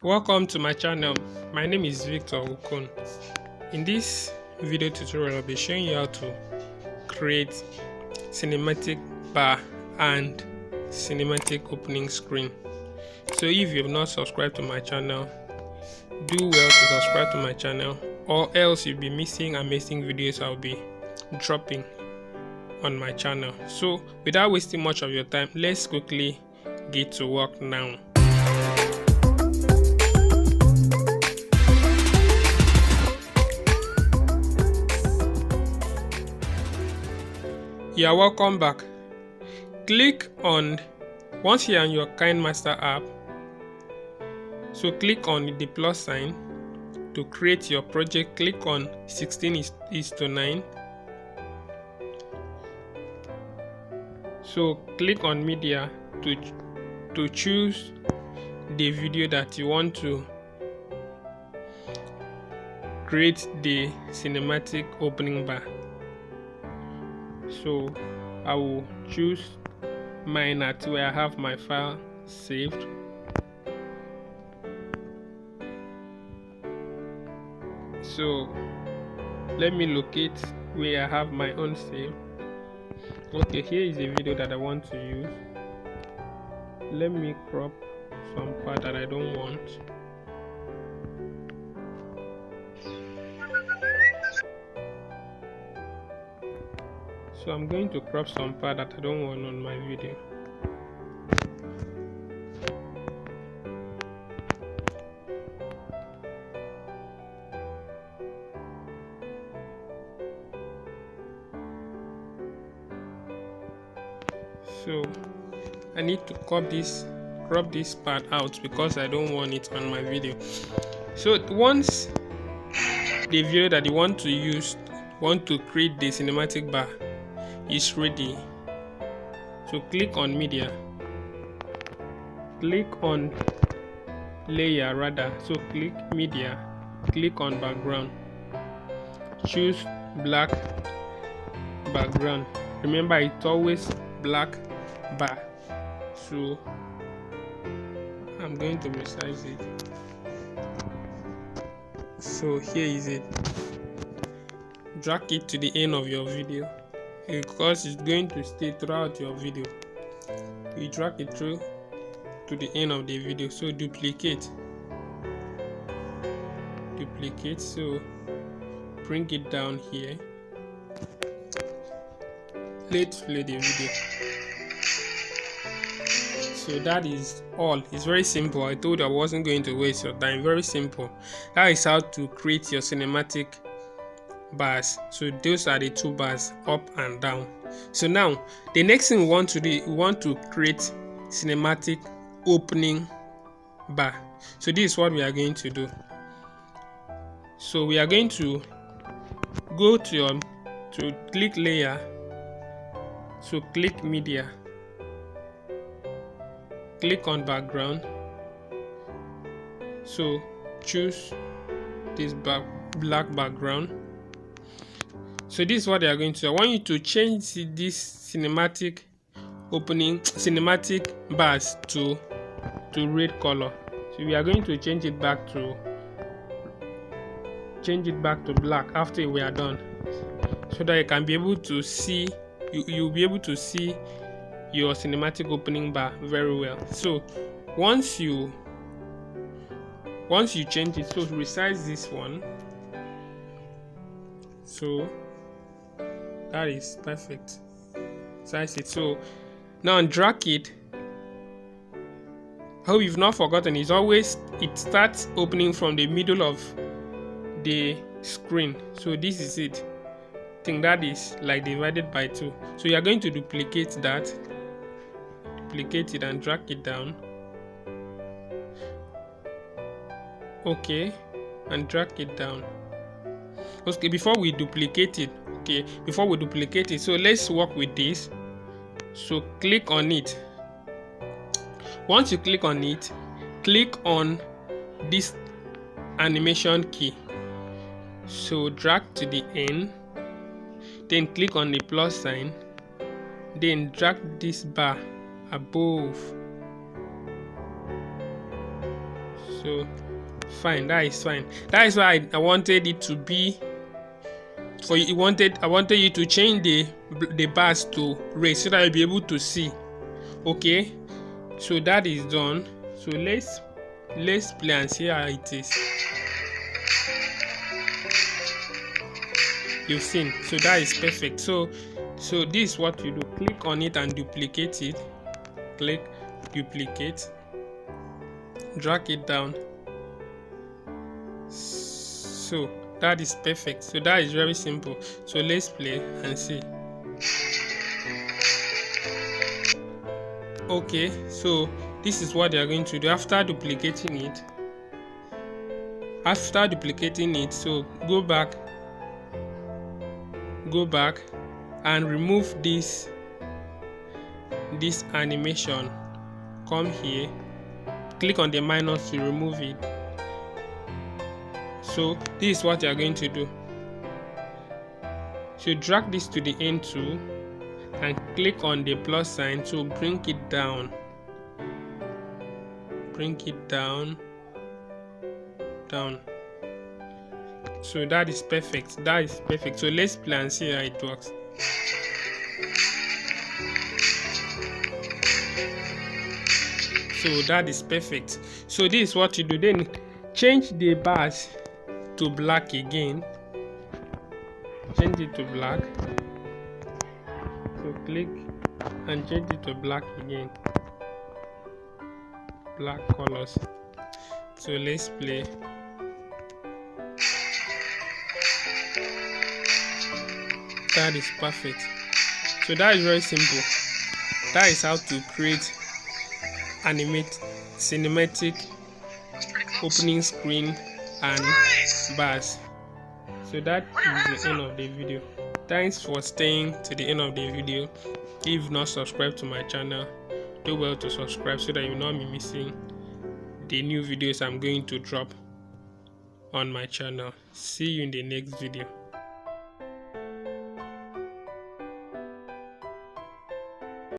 Welcome to my channel. My name is Victor Okon. In this video tutorial, I'll be showing you how to create cinematic bar and cinematic opening screen. So if you have not subscribed to my channel, do well to subscribe to my channel, or else you'll be missing amazing videos I'll be dropping on my channel. So without wasting much of your time, let's quickly get to work now. You are welcome back. Click on, once you're on your Kinemaster app, so click on the plus sign to create your project. Click on 16:9. So click on media to choose the video that you want to create the cinematic opening bar. So I will choose mine at where I have my file saved. So let me locate where I have my own saved. Okay, here is a video that I want to use. Let me crop some part that I don't want. So I'm going to crop some part that I don't want on my video. So I need to crop this part out because I don't want it on my video. So once the video that you want to create the cinematic bar is ready, so click on media, click on layer rather, so click media, click on background, choose black background. Remember, it's always black bar. So I'm going to resize it. So here is it. Drag it to the end of your video because it's going to stay throughout your video. You drag it through to the end of the video. So duplicate, so bring it down here. Let's play the video. So that is all. It's very simple. I told you I wasn't going to waste your time. Very simple. That is how to create your cinematic bars. So those are the two bars, up and down. So now the next thing we want to do, we want to create cinematic opening bar. So this is what we are going to do. So we are going to go to click layer, so click media, click on background, so choose this black background. So this is what they are going to do. I want you to change this cinematic bars to red color. So we are going to change it back to black after we are done, so that you can be able to see, you'll be able to see your cinematic opening bar very well. So once you change it, so resize this one. So that is perfect. Size it. So now drag it. I hope you've not forgotten, it starts opening from the middle of the screen. So this is it. I think that is like divided by 2. So you are going to duplicate that, duplicate it and drag it down. Okay, and drag it down. Okay, before we duplicate it, so let's work with this. So click on it. Once you click on it, click on this animation key, so drag to the end, then click on the plus sign, then drag this bar above. So fine, that is fine. That is why I wanted it to be for you. I wanted you to change the bars to red so that you'll be able to see. Okay, so that is done. So let's play and see how it is. You've seen, so that is perfect. So this is what you do. Click on it and duplicate it. Click, duplicate, drag it down. So that is perfect. So that is very simple. So let's play and see. Okay, so this is what they are going to do after duplicating it. So go back and remove this animation. Come here, click on the minus to remove it. So this is what you are going to do. So drag this to the end too and click on the plus sign to bring it down. So that is perfect. So let's play and see how it works. So that is perfect. So this is what you do. Then change the bars to black again. Change it to black. So click and change it to black again. Black colors. So let's play. That is perfect. So that is very simple. That is how to create cinematic opening screen and bars. So that is the end of the video. Thanks for staying to the end of the video. If you've not subscribed to my channel, do well to subscribe so that you will not be missing the new videos I'm going to drop on my channel. See you in the next video.